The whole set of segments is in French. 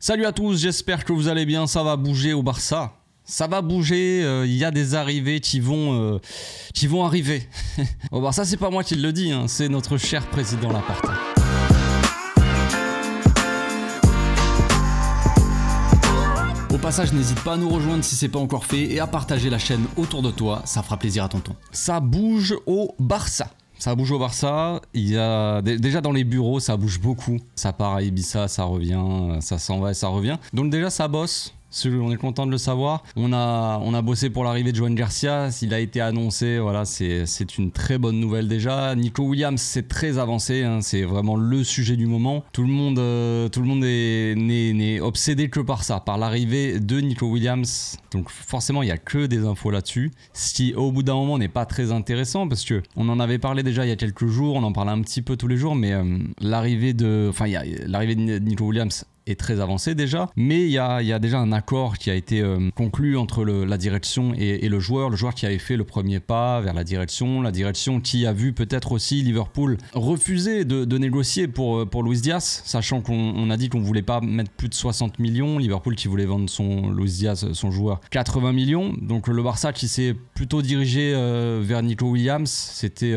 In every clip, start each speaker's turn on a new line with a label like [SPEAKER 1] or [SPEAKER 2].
[SPEAKER 1] Salut à tous, j'espère que vous allez bien, ça va bouger au Barça. Ça va bouger, il y a des arrivées qui vont arriver. Au Barça, c'est pas moi qui le dis, hein, c'est notre cher président Laporta. Au passage, n'hésite pas à nous rejoindre si c'est pas encore fait et à partager la chaîne autour de toi, ça fera plaisir à tonton. Ça bouge au Barça. Ça bouge au Barça, il y a déjà dans les bureaux ça bouge beaucoup, ça part à Ibiza, ça revient, ça s'en va et ça revient. Donc déjà ça bosse, on est content de le savoir. On a bossé pour l'arrivée de Joan Garcia, il a été annoncé, voilà, c'est une très bonne nouvelle déjà. Nico Williams c'est très avancé, hein, c'est vraiment le sujet du moment. Tout le monde n'est obsédé que par ça, par l'arrivée de Nico Williams. Donc forcément il n'y a que des infos là-dessus, ce qui au bout d'un moment n'est pas très intéressant parce que on en avait parlé déjà il y a quelques jours, on en parlait un petit peu tous les jours, mais l'arrivée de Nico Williams est très avancé déjà, mais il y a déjà un accord qui a été conclu entre la direction et le joueur qui avait fait le premier pas vers la direction qui a vu peut-être aussi Liverpool refuser de négocier pour Luis Diaz, sachant qu'on a dit qu'on voulait pas mettre plus de 60 millions, Liverpool qui voulait vendre Luis Diaz, son joueur, 80 millions, donc le Barça qui s'est plutôt dirigé vers Nico Williams, c'était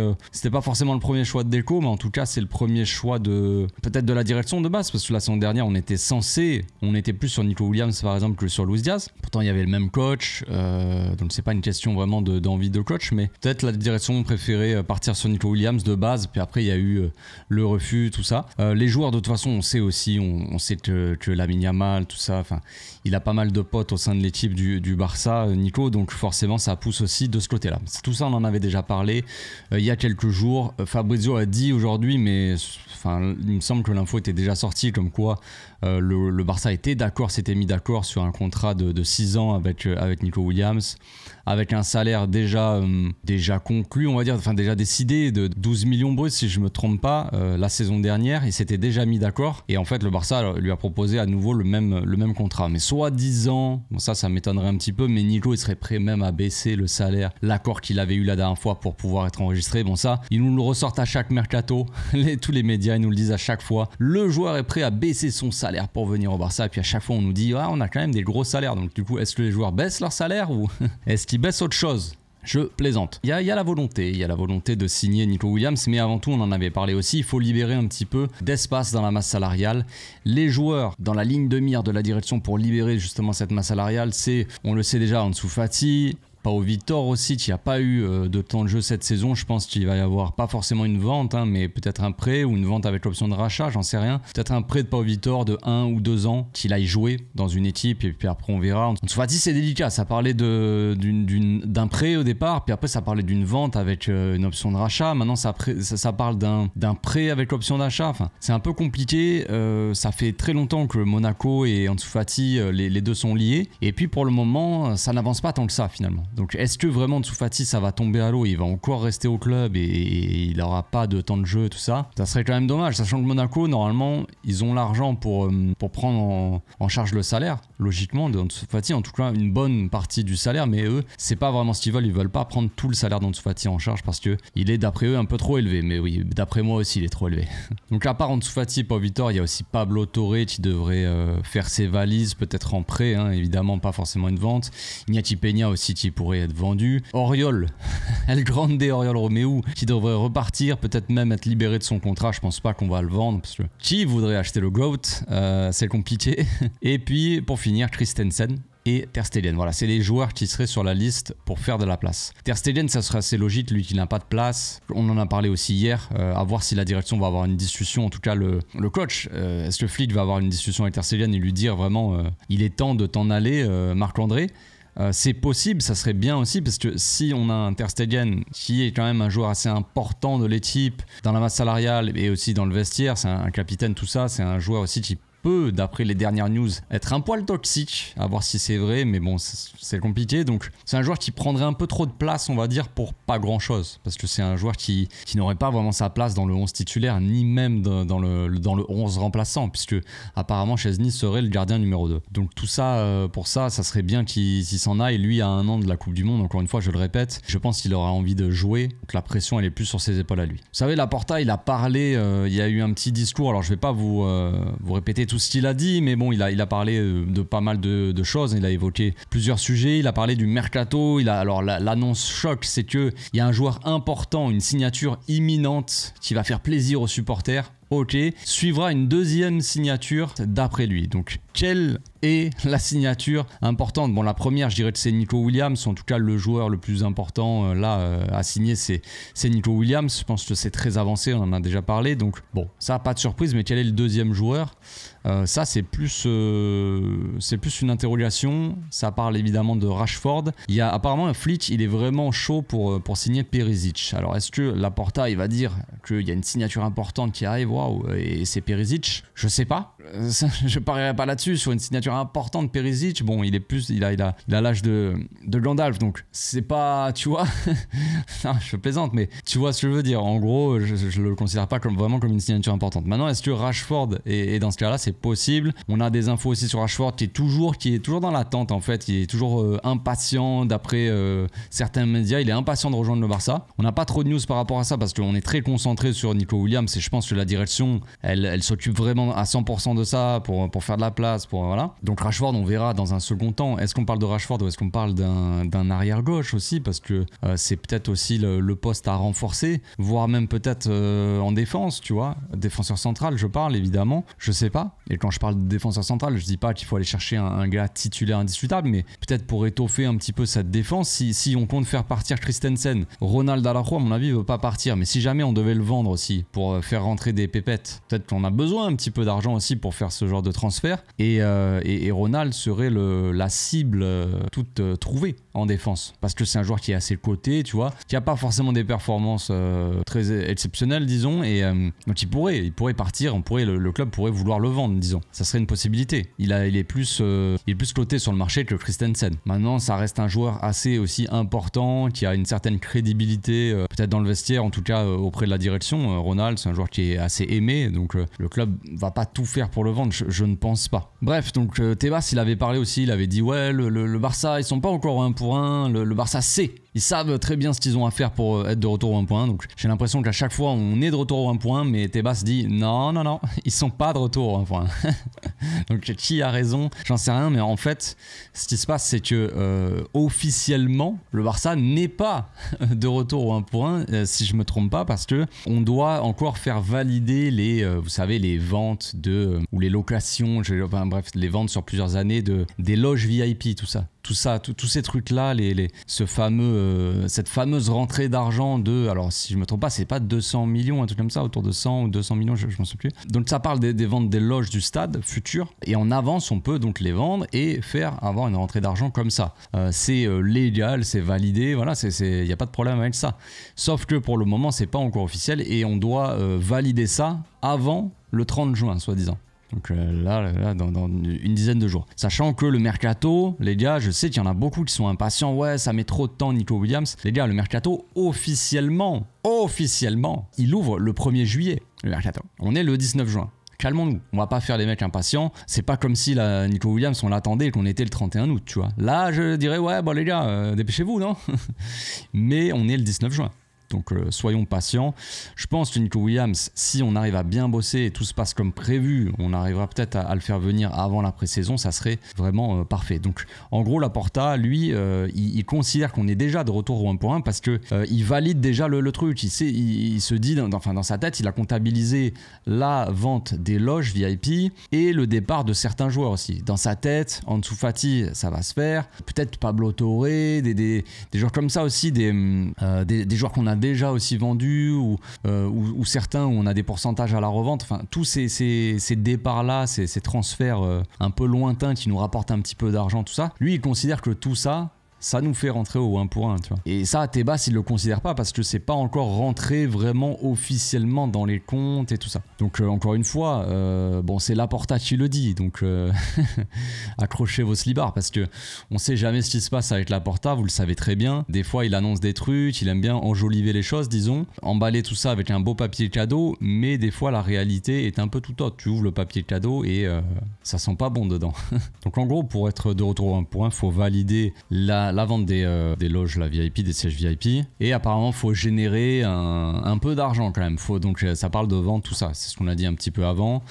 [SPEAKER 1] pas forcément le premier choix de Deco, mais en tout cas c'est le premier choix peut-être de la direction de base, parce que la saison dernière on était plus sur Nico Williams par exemple que sur Luis Diaz. Pourtant il y avait le même coach, donc c'est pas une question vraiment d'envie de coach, mais peut-être la direction préférait partir sur Nico Williams de base, puis après il y a eu le refus, tout ça. Les joueurs de toute façon on sait aussi, on sait que Lamine Yamal, tout ça, enfin il a pas mal de potes au sein de l'équipe du Barça, Nico, donc forcément ça pousse aussi de ce côté-là. Tout ça on en avait déjà parlé il y a quelques jours. Fabrizio a dit aujourd'hui, mais enfin il me semble que l'info était déjà sortie comme quoi le Barça s'était mis d'accord sur un contrat de 6 ans avec Nico Williams, avec un salaire déjà conclu, on va dire, enfin déjà décidé, de 12 millions bruts si je me trompe pas, la saison dernière, il s'était déjà mis d'accord, et en fait le Barça lui a proposé à nouveau le même contrat, mais soi-disant, bon ça m'étonnerait un petit peu, mais Nico il serait prêt même à baisser le salaire, l'accord qu'il avait eu la dernière fois pour pouvoir être enregistré, bon ça, ils nous le ressortent à chaque mercato, tous les médias ils nous le disent à chaque fois, le joueur est prêt à baisser son salaire pour venir au Barça, et puis à chaque fois on nous dit on a quand même des gros salaires, donc du coup est-ce que les joueurs baissent leur salaire ou est-ce qu'ils baissent autre chose? Je plaisante. Il y a la volonté de signer Nico Williams, mais avant tout on en avait parlé aussi, il faut libérer un petit peu d'espace dans la masse salariale. Les joueurs dans la ligne de mire de la direction pour libérer justement cette masse salariale, c'est, on le sait déjà, Ansu Fati, Pau Vitor aussi, qui n'a pas eu de temps de jeu cette saison. Je pense qu'il va y avoir pas forcément une vente, hein, mais peut-être un prêt ou une vente avec l'option de rachat, j'en sais rien. Peut-être un prêt de Pau Vitor de 1 ou 2 ans, qu'il aille jouer dans une équipe et puis après on verra. Ansu Fati c'est délicat, ça parlait d'un prêt au départ, puis après ça parlait d'une vente avec une option de rachat. Maintenant ça parle d'un prêt avec l'option d'achat. Enfin, c'est un peu compliqué. Ça fait très longtemps que Monaco et Ansu Fati, les deux sont liés. Et puis pour le moment, ça n'avance pas tant que ça finalement. Donc est-ce que vraiment Ansu Fati ça va tomber à l'eau, il va encore rester au club et il n'aura pas de temps de jeu, tout ça? Ça serait quand même dommage, sachant que Monaco normalement ils ont l'argent pour prendre en charge le salaire, logiquement, de Ansu Fati, en tout cas une bonne partie du salaire, mais eux c'est pas vraiment ce qu'ils veulent, ils veulent pas prendre tout le salaire d'Ansu Fati en charge parce que il est d'après eux un peu trop élevé, mais oui d'après moi aussi il est trop élevé. Donc à part Ansu Fati et Pau Vitor, il y a aussi Pablo Torre qui devrait faire ses valises, peut-être en prêt, hein, évidemment pas forcément une vente. Iñaki Peña aussi qui pourrait être vendu. Oriol, El Grande Oriol Romeu qui devrait repartir, peut-être même être libéré de son contrat. Je pense pas qu'on va le vendre parce que qui voudrait acheter le GOAT, c'est compliqué. Et puis pour finir, Christensen et Ter Stegen. Voilà, c'est les joueurs qui seraient sur la liste pour faire de la place. Ter Stegen, ça serait assez logique, lui qui n'a pas de place. On en a parlé aussi hier, à voir si la direction va avoir une discussion, en tout cas le coach. Est-ce que Flick va avoir une discussion avec Ter Stegen et lui dire vraiment il est temps de t'en aller, Marc-André? C'est possible, ça serait bien aussi, parce que si on a un Ter Stegen qui est quand même un joueur assez important de l'équipe, dans la masse salariale et aussi dans le vestiaire, c'est un capitaine, tout ça, c'est un joueur aussi qui peut, d'après les dernières news, être un poil toxique, à voir si c'est vrai, mais bon, c'est compliqué. Donc c'est un joueur qui prendrait un peu trop de place, on va dire, pour pas grand chose, parce que c'est un joueur qui n'aurait pas vraiment sa place dans le 11 titulaire, ni même dans le 11 remplaçant, puisque apparemment Chesney serait le gardien numéro 2. Donc tout ça, pour ça serait bien qu'il s'en aille. Lui, à 1 an de la Coupe du Monde, encore une fois, je le répète, je pense qu'il aura envie de jouer, donc la pression elle est plus sur ses épaules à lui. Vous savez, Laporta, il a parlé, il y a eu un petit discours, alors je vais pas vous répéter tout ce qu'il a dit, mais bon, il a parlé de pas mal de choses. Il a évoqué plusieurs sujets. Il a parlé du mercato. Alors l'annonce choc, c'est qu'il y a un joueur important, une signature imminente qui va faire plaisir aux supporters. Ok, suivra une deuxième signature d'après lui. Donc, quelle est la signature importante? Bon, la première, je dirais que c'est Nico Williams. En tout cas, le joueur le plus important à signer, c'est Nico Williams. Je pense que c'est très avancé, on en a déjà parlé. Donc, bon, ça, pas de surprise. Mais quel est le deuxième joueur? Ça, c'est plus une interrogation. Ça parle évidemment de Rashford. Il y a apparemment Flick, il est vraiment chaud pour signer Perisic. Alors, est-ce que Laporta, il va dire qu'il y a une signature importante qui arrive, waouh, et c'est Perisic? Je sais pas. Je parierais pas là-dessus sur une signature importante. Perisic, bon, il a l'âge de Gandalf, donc c'est pas, tu vois. Non, je plaisante, mais tu vois ce que je veux dire. En gros, je le considère pas vraiment comme une signature importante. Maintenant, est-ce que Rashford est dans ce cas-là? C'est possible. On a des infos aussi sur Rashford qui est toujours dans l'attente, en fait. Il est toujours impatient d'après certains médias. Il est impatient de rejoindre le Barça. On n'a pas trop de news par rapport à ça parce qu'on est très concentré sur Nico Williams et je pense que la direction, elle s'occupe vraiment à 100% de ça pour faire de la place, voilà. Donc Rashford, on verra dans un second temps. Est-ce qu'on parle de Rashford ou est-ce qu'on parle d'un arrière gauche aussi, parce que c'est peut-être aussi le poste à renforcer, voire même peut-être en défense, tu vois, défenseur central, je parle évidemment, je sais pas. Et quand je parle de défenseur central, je dis pas qu'il faut aller chercher un gars titulaire indiscutable, mais peut-être pour étoffer un petit peu cette défense, si on compte faire partir Christensen, Ronald Araujo, à mon avis, veut pas partir, mais si jamais on devait le vendre aussi pour faire rentrer des pépettes, peut-être qu'on a besoin un petit peu d'argent aussi pour faire ce genre de transfert, et Ronald serait la cible toute trouvée en défense, parce que c'est un joueur qui est assez coté, tu vois, qui a pas forcément des performances très exceptionnelles, disons, et donc il pourrait partir, le club pourrait vouloir le vendre, disons. Ça serait une possibilité. Il est plus coté sur le marché que Christensen. Maintenant, ça reste un joueur assez aussi important, qui a une certaine crédibilité, peut-être dans le vestiaire, en tout cas auprès de la direction. Ronald, c'est un joueur qui est assez aimé, donc le club va pas tout faire pour le vendre, je ne pense pas. Bref, donc Tebas, il avait parlé aussi, il avait dit ouais, le Barça, ils sont pas encore au 1 pour 1, le Barça sait. Ils savent très bien ce qu'ils ont à faire pour être de retour au 1.1. Donc j'ai l'impression qu'à chaque fois on est de retour au 1.1, mais Tebas dit non, ils sont pas de retour au 1.1. Donc qui a raison? J'en sais rien, mais en fait, ce qui se passe, c'est que officiellement, le Barça n'est pas de retour au 1.1, si je me trompe pas, parce que on doit encore faire valider vous savez, les ventes ou les locations, bref, les ventes sur plusieurs années des loges VIP, tout ça. Tous ces trucs-là, cette fameuse rentrée d'argent alors si je me trompe pas, c'est pas 200 millions, un truc comme ça, autour de 100 ou 200 millions, je m'en souviens plus. Donc ça parle des ventes des loges du stade futur, et en avance, on peut donc les vendre et avoir une rentrée d'argent comme ça. C'est légal, c'est validé, voilà, il n'y a pas de problème avec ça. Sauf que pour le moment, c'est pas encore officiel et on doit valider ça avant le 30 juin, soi-disant. Donc là, dans une dizaine de jours. Sachant que le mercato, les gars, je sais qu'il y en a beaucoup qui sont impatients. Ouais, ça met trop de temps, Nico Williams. Les gars, le mercato, officiellement, il ouvre le 1er juillet, le mercato. On est le 19 juin. Calmons-nous, on va pas faire les mecs impatients. C'est pas comme si Nico Williams, on l'attendait et qu'on était le 31 août, tu vois. Là, je dirais, ouais, bon les gars, dépêchez-vous, non? Mais on est le 19 juin. Donc soyons patients. Je pense que Nico Williams, si on arrive à bien bosser et tout se passe comme prévu, on arrivera peut-être à le faire venir avant la pré-saison, ça serait vraiment parfait. Donc en gros, Laporta, lui, il considère qu'on est déjà de retour au 1.1 parce que il valide déjà le truc. Il se dit, dans sa tête, il a comptabilisé la vente des loges VIP et le départ de certains joueurs aussi. Dans sa tête, Ansu Fati, ça va se faire. Peut-être Pablo Torre, des joueurs comme ça aussi, des joueurs qu'on a déjà aussi vendus ou certains où on a des pourcentages à la revente. Enfin, tous ces départs-là, ces transferts un peu lointains qui nous rapportent un petit peu d'argent, tout ça. Lui, il considère que tout ça, ça nous fait rentrer au 1 pour 1, tu vois. Et ça, Tebas, il le considère pas parce que c'est pas encore rentré vraiment officiellement dans les comptes et tout ça. Donc encore une fois, bon, c'est Laporta qui le dit, donc accrochez vos slibards parce que on sait jamais ce qui se passe avec Laporta, vous le savez très bien. Des fois, il annonce des trucs, il aime bien enjoliver les choses, disons, emballer tout ça avec un beau papier cadeau, mais des fois, la réalité est un peu tout autre. Tu ouvres le papier cadeau et ça sent pas bon dedans. Donc en gros, pour être de retour au 1 pour 1, faut valider la vente des loges, la VIP, des sièges VIP. Et apparemment, faut générer un peu d'argent quand même. Donc ça parle de vente, tout ça. C'est ce qu'on a dit un petit peu avant.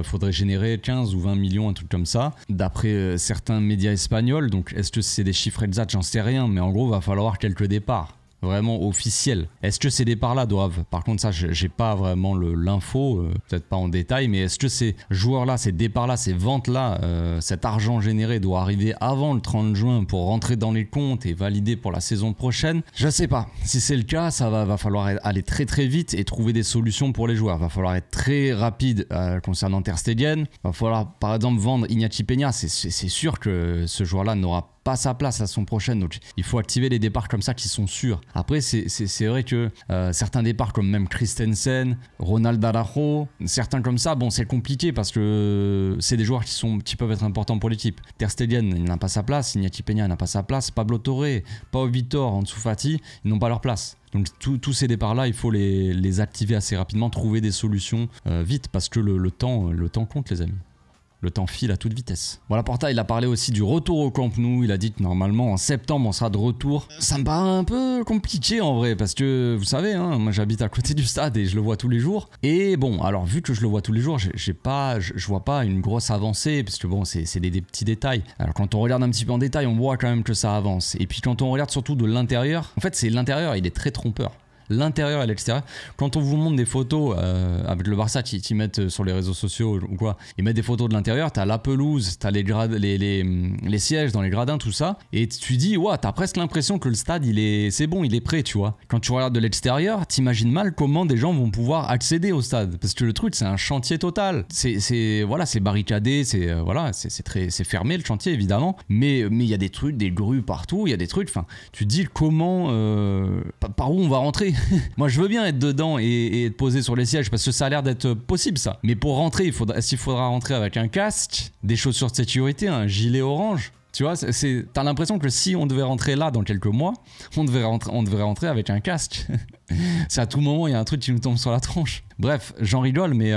[SPEAKER 1] Faudrait générer 15 ou 20 millions, un truc comme ça. D'après certains médias espagnols, donc est-ce que c'est des chiffres exacts? J'en sais rien, mais en gros, va falloir quelques départs. Vraiment officiel. Est-ce que ces départs-là doivent... Par contre, ça, j'ai pas vraiment l'info, peut-être pas en détail, mais est-ce que ces joueurs-là, ces départs-là, ces ventes-là, cet argent généré doit arriver avant le 30 juin pour rentrer dans les comptes et valider pour la saison prochaine? Je sais pas. Si c'est le cas, ça va falloir aller très très vite et trouver des solutions pour les joueurs. Va falloir être très rapide concernant Ter Stegen. Va falloir, par exemple, vendre Iñaki Peña. C'est sûr que ce joueur-là n'aura pas sa place la saison prochaine, donc il faut activer les départs comme ça qui sont sûrs. Après c'est vrai que certains départs comme même Christensen, Ronald Araujo, certains comme ça, bon c'est compliqué parce que c'est des joueurs qui peuvent être importants pour l'équipe. Ter Stegen il n'a pas sa place, Iñaki Peña n'a pas sa place, Pablo Torre, Pau Vitor, Ansu Fati, ils n'ont pas leur place. Donc tous ces départs là il faut les activer assez rapidement, trouver des solutions vite parce que le temps compte les amis. Le temps file à toute vitesse. Bon, Laporta, il a parlé aussi du retour au Camp Nou. Il a dit que normalement, en septembre, on sera de retour. Ça me paraît un peu compliqué en vrai, parce que vous savez, hein, moi j'habite à côté du stade et je le vois tous les jours. Et bon, alors vu que je le vois tous les jours, je vois pas une grosse avancée, parce que bon, c'est des petits détails. Alors quand on regarde un petit peu en détail, on voit quand même que ça avance. Et puis quand on regarde surtout de l'intérieur, en fait, c'est l'intérieur, il est très trompeur. L'intérieur et l'extérieur. Quand on vous montre des photos avec le Barça qui mettent sur les réseaux sociaux ou quoi, ils mettent des photos de l'intérieur, t'as la pelouse, t'as les sièges dans les gradins, tout ça, et tu dis, ouais, t'as presque l'impression que le stade, c'est bon, il est prêt, tu vois. Quand tu regardes de l'extérieur, t'imagines mal comment des gens vont pouvoir accéder au stade, parce que le truc, c'est un chantier total. C'est barricadé, c'est fermé le chantier évidemment, mais il y a des trucs, des grues partout, il y a des trucs, enfin, tu te dis comment, par où on va rentrer. Moi je veux bien être dedans et être posé sur les sièges parce que ça a l'air d'être possible ça. Mais pour rentrer, est-ce qu'il faudra rentrer avec un casque, des chaussures de sécurité, un gilet orange? Tu vois, t'as l'impression que si on devait rentrer là dans quelques mois, on devrait rentrer avec un casque. C'est à tout moment, il y a un truc qui nous tombe sur la tronche. Bref, j'en rigole, mais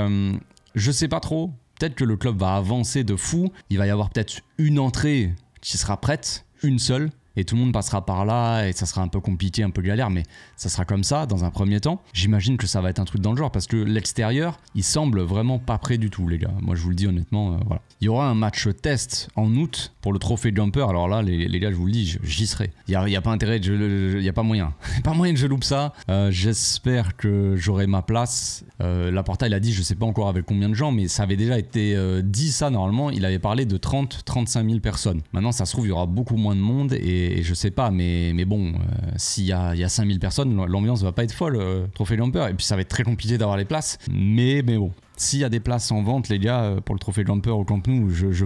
[SPEAKER 1] je sais pas trop. Peut-être que le club va avancer de fou. Il va y avoir peut-être une entrée qui sera prête, une seule. Et tout le monde passera par là et ça sera un peu compliqué, un peu galère, mais ça sera comme ça dans un premier temps. J'imagine que ça va être un truc dans le genre parce que l'extérieur, il semble vraiment pas prêt du tout, les gars. Moi, je vous le dis honnêtement, voilà. Il y aura un match test en août pour le trophée Jumper. Alors là, les gars, je vous le dis, j'y serai. Il y a pas intérêt, il y a pas moyen. Pas moyen que je loupe ça. J'espère que j'aurai ma place. Laporta, il a dit, je sais pas encore avec combien de gens, mais ça avait déjà été dit ça normalement. Il avait parlé de 30-35 000 personnes. Maintenant, ça se trouve, il y aura beaucoup moins de monde et je sais pas, mais bon, s'il y a 5000 personnes, l'ambiance va pas être folle, trophée Jumper, et puis ça va être très compliqué d'avoir les places, mais bon, s'il y a des places en vente, les gars, pour le trophée Jumper au Camp Nou, je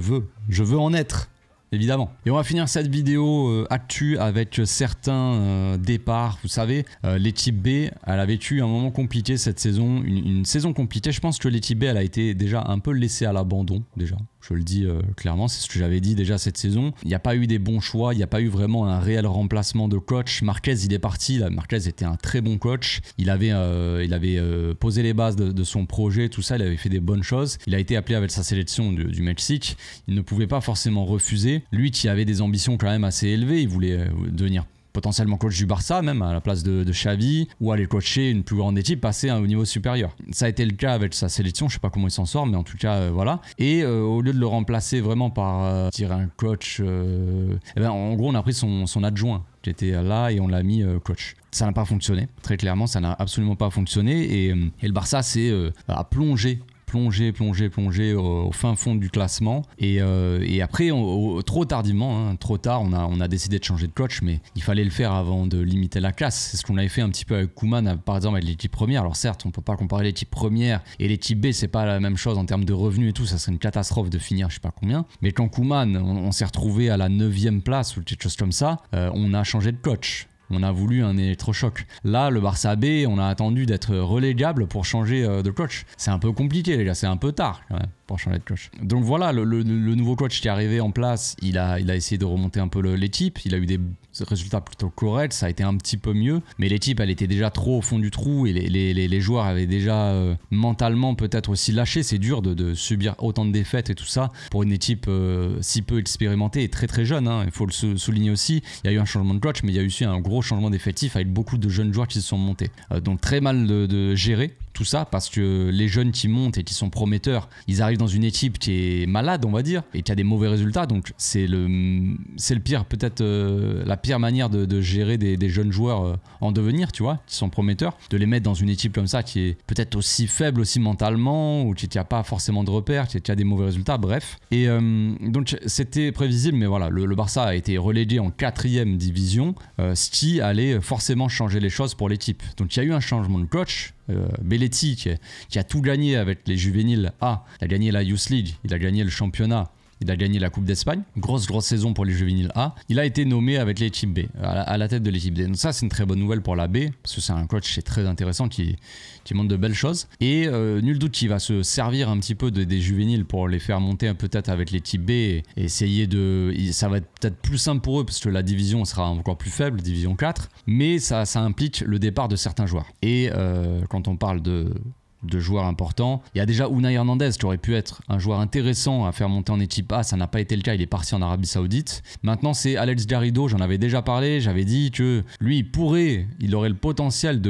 [SPEAKER 1] veux en être. Évidemment. Et on va finir cette vidéo actu avec certains départs. Vous savez, l'équipe B, elle a vécu un moment compliqué cette saison, une saison compliquée. Je pense que l'équipe B, elle a été déjà un peu laissée à l'abandon, déjà. Je le dis clairement, c'est ce que j'avais dit déjà cette saison. Il n'y a pas eu des bons choix, il n'y a pas eu vraiment un réel remplacement de coach. Marquez, il est parti. Là, Marquez était un très bon coach. Il avait posé les bases de son projet, tout ça. Il avait fait des bonnes choses. Il a été appelé avec sa sélection du Mexique. Il ne pouvait pas forcément refuser. Lui qui avait des ambitions quand même assez élevées, il voulait devenir potentiellement coach du Barça, même à la place de Xavi, ou aller coacher une plus grande équipe, passer au niveau supérieur. Ça a été le cas avec sa sélection, je sais pas comment il s'en sort, mais en tout cas, voilà. Et au lieu de le remplacer vraiment par un coach, en gros, on a pris son adjoint qui était là et on l'a mis coach. Ça n'a pas fonctionné, très clairement, ça n'a absolument pas fonctionné. Et le Barça a plongé au fin fond du classement et après trop tardivement, hein, trop tard, on a décidé de changer de coach, mais il fallait le faire avant de limiter la casse. C'est ce qu'on avait fait un petit peu avec Koeman, par exemple avec l'équipe première. Alors certes, on peut pas comparer l'équipe première et l'équipe B, c'est pas la même chose en termes de revenus et tout, ça serait une catastrophe de finir je sais pas combien, mais quand Koeman on s'est retrouvé à la 9e place ou quelque chose comme ça, on a changé de coach. On a voulu un électrochoc. Là, le Barça B, on a attendu d'être relégable pour changer de coach. C'est un peu compliqué, les gars, c'est un peu tard quand même pour changer de coach. Donc voilà, le nouveau coach qui est arrivé en place, il a essayé de remonter un peu l'équipe. Il a eu des résultats plutôt corrects, ça a été un petit peu mieux. Mais l'équipe, elle était déjà trop au fond du trou et les joueurs avaient déjà mentalement peut-être aussi lâché. C'est dur de subir autant de défaites et tout ça pour une équipe si peu expérimentée et très très jeune. Il faut le souligner aussi. Il y a eu un changement de coach, mais il y a eu aussi un gros changement d'effectif avec beaucoup de jeunes joueurs qui se sont montés. Donc très mal de gérer tout ça parce que les jeunes qui montent et qui sont prometteurs, ils arrivent dans une équipe qui est malade, on va dire, et qui a des mauvais résultats. Donc c'est le pire, peut-être la pire manière de gérer des jeunes joueurs en devenir, tu vois, qui sont prometteurs, de les mettre dans une équipe comme ça qui est peut-être aussi faible aussi mentalement ou qui n'a pas forcément de repères, qui a des mauvais résultats, bref. Et donc c'était prévisible, mais voilà, le Barça a été relégué en 4e division, ce qui allait forcément changer les choses pour l'équipe. Donc il y a eu un changement de coach. Belletti qui a tout gagné avec les juvéniles A, il a gagné la Youth League, il a gagné le championnat, il a gagné la Coupe d'Espagne, grosse saison pour les juvéniles A. Il a été nommé avec l'équipe B, à la tête de l'équipe B. Donc ça c'est une très bonne nouvelle pour la B, parce que c'est un coach qui est très intéressant, qui montre de belles choses. Et nul doute qu'il va se servir un petit peu des juvéniles pour les faire monter peut-être avec l'équipe B et essayer ça va être peut-être plus simple pour eux, parce que la division sera encore plus faible, division 4, mais ça implique le départ de certains joueurs. Et quand on parle de joueurs importants. Il y a déjà Unai Hernandez qui aurait pu être un joueur intéressant à faire monter en équipe A, ça n'a pas été le cas, il est parti en Arabie Saoudite. Maintenant c'est Alex Garrido, j'en avais déjà parlé, j'avais dit que lui il aurait le potentiel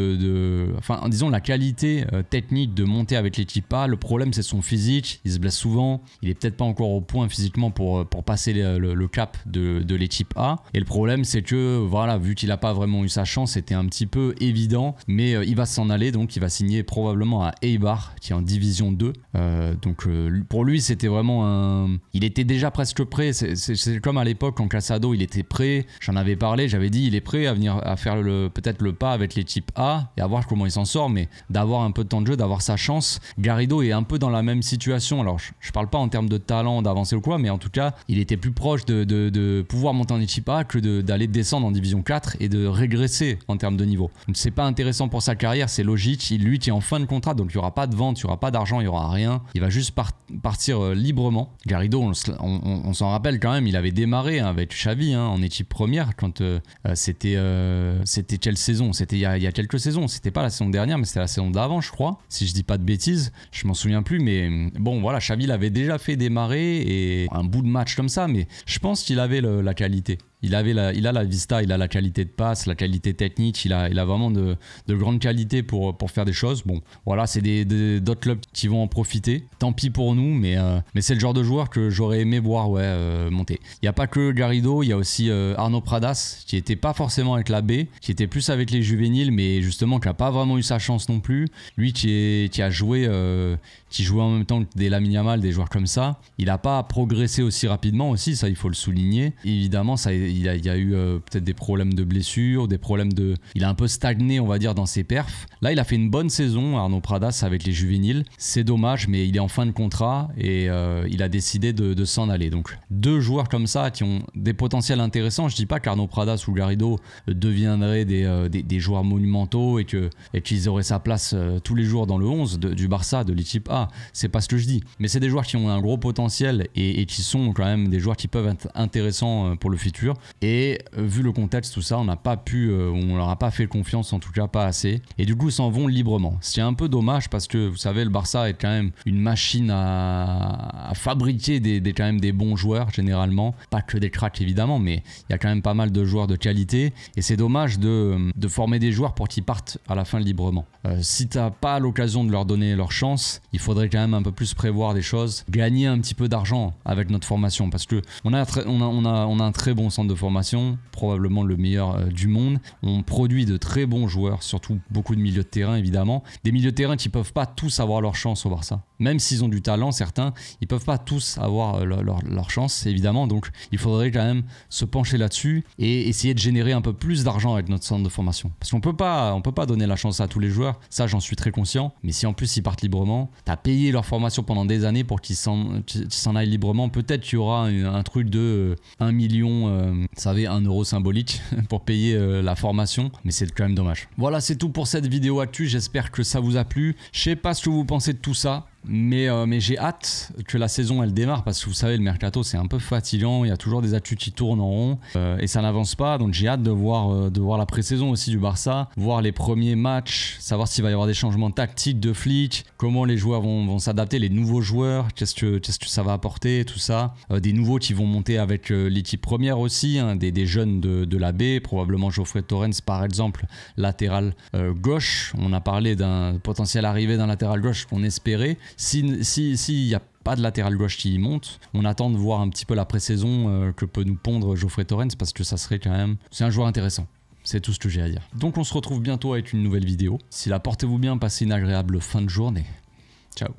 [SPEAKER 1] enfin disons la qualité technique de monter avec l'équipe A. Le problème c'est son physique, il se blesse souvent, il est peut-être pas encore au point physiquement pour passer le cap de l'équipe A. Et le problème c'est que voilà, vu qu'il n'a pas vraiment eu sa chance, c'était un petit peu évident, mais il va s'en aller, donc il va signer probablement à Eibar qui est en division 2. Donc pour lui c'était vraiment il était déjà presque prêt, c'est comme à l'époque quand Casado il était prêt, j'en avais parlé, j'avais dit il est prêt à venir à faire peut-être le pas avec l'équipe A et à voir comment il s'en sort, mais d'avoir un peu de temps de jeu, d'avoir sa chance. Garrido est un peu dans la même situation, alors je parle pas en termes de talent, d'avancer ou quoi, mais en tout cas il était plus proche de pouvoir monter en équipe A que d'aller descendre en division 4 et de régresser en termes de niveau. Donc c'est pas intéressant pour sa carrière, c'est logique, lui qui est en fin de contrat, donc il n'y aura pas de vente, il n'y aura pas d'argent, il n'y aura rien. Il va juste partir librement. Garrido, on s'en rappelle quand même, il avait démarré avec Xavi en équipe première quand c'était quelle saison? C'était il y a quelques saisons. C'était pas la saison dernière, mais c'était la saison d'avant, je crois. Si je dis pas de bêtises, je m'en souviens plus. Mais bon, voilà, Xavi l'avait déjà fait démarrer et un bout de match comme ça. Mais je pense qu'il avait la qualité. Il a la vista, il a la qualité de passe, la qualité technique, il a vraiment de grandes qualités pour faire des choses. Bon, voilà, c'est d'autres clubs qui vont en profiter. Tant pis pour nous, mais c'est le genre de joueur que j'aurais aimé voir monter. Il n'y a pas que Garrido, il y a aussi Arnaud Pradas, qui n'était pas forcément avec la B, qui était plus avec les juvéniles, mais justement qui n'a pas vraiment eu sa chance non plus. Lui qui a joué... qui jouait en même temps que des Lamine Yamal, des joueurs comme ça. Il n'a pas progressé aussi rapidement aussi, ça il faut le souligner. Évidemment, il y a eu peut-être des problèmes de blessures, il a un peu stagné, on va dire, dans ses perfs. Là, il a fait une bonne saison, Arnaud Pradas, avec les juvéniles. C'est dommage, mais il est en fin de contrat et il a décidé de s'en aller. Donc, deux joueurs comme ça qui ont des potentiels intéressants. Je dis pas qu'Arnaud Pradas ou Garrido deviendraient des joueurs monumentaux et qu'ils auraient sa place tous les jours dans le 11 du Barça, de l'équipe A. C'est pas ce que je dis, mais c'est des joueurs qui ont un gros potentiel et qui sont quand même des joueurs qui peuvent être intéressants pour le futur. Et vu le contexte, tout ça, on n'a pas pu, on leur a pas fait confiance, en tout cas pas assez. Et du coup, ils s'en vont librement. C'est un peu dommage parce que vous savez, le Barça est quand même une machine à fabriquer quand même des bons joueurs généralement, pas que des cracks évidemment, mais il y a quand même pas mal de joueurs de qualité. Et c'est dommage de former des joueurs pour qu'ils partent à la fin librement. Si t'as pas l'occasion de leur donner leur chance, il faudrait quand même un peu plus prévoir des choses, gagner un petit peu d'argent avec notre formation, parce que on a un très bon centre de formation, probablement le meilleur du monde. On produit de très bons joueurs, surtout beaucoup de milieux de terrain évidemment, des milieux de terrain qui peuvent pas tous avoir leur chance au Barça. Même s'ils ont du talent, certains, ils peuvent pas tous avoir leur chance évidemment, donc il faudrait quand même se pencher là-dessus et essayer de générer un peu plus d'argent avec notre centre de formation, parce qu'on peut pas donner la chance à tous les joueurs, ça j'en suis très conscient, mais si en plus ils partent librement, t'as payé leur formation pendant des années pour qu'ils s'en aillent librement, peut-être qu'il y aura un truc de 1 million vous savez, 1 euro symbolique pour payer la formation, mais c'est quand même dommage. Voilà, c'est tout pour cette vidéo actu, j'espère que ça vous a plu. Je sais pas ce que vous pensez de tout ça. Mais j'ai hâte que la saison elle démarre parce que vous savez le mercato c'est un peu fatigant, il y a toujours des actus qui tournent en rond et ça n'avance pas, donc j'ai hâte de voir la pré-saison aussi du Barça, voir les premiers matchs, savoir s'il va y avoir des changements tactiques de Flick, comment les joueurs vont s'adapter, les nouveaux joueurs, qu'est-ce que ça va apporter, tout ça, des nouveaux qui vont monter avec l'équipe première aussi, hein, des jeunes de la B, probablement Geoffrey Torrens par exemple, latéral gauche, on a parlé d'un potentiel arrivée d'un latéral gauche qu'on espérait. S'il n'y a pas de latéral gauche qui monte, on attend de voir un petit peu la pré-saison que peut nous pondre Geoffrey Torrens parce que ça serait quand même... C'est un joueur intéressant. C'est tout ce que j'ai à dire. Donc on se retrouve bientôt avec une nouvelle vidéo. Si la portez-vous bien, passez une agréable fin de journée. Ciao.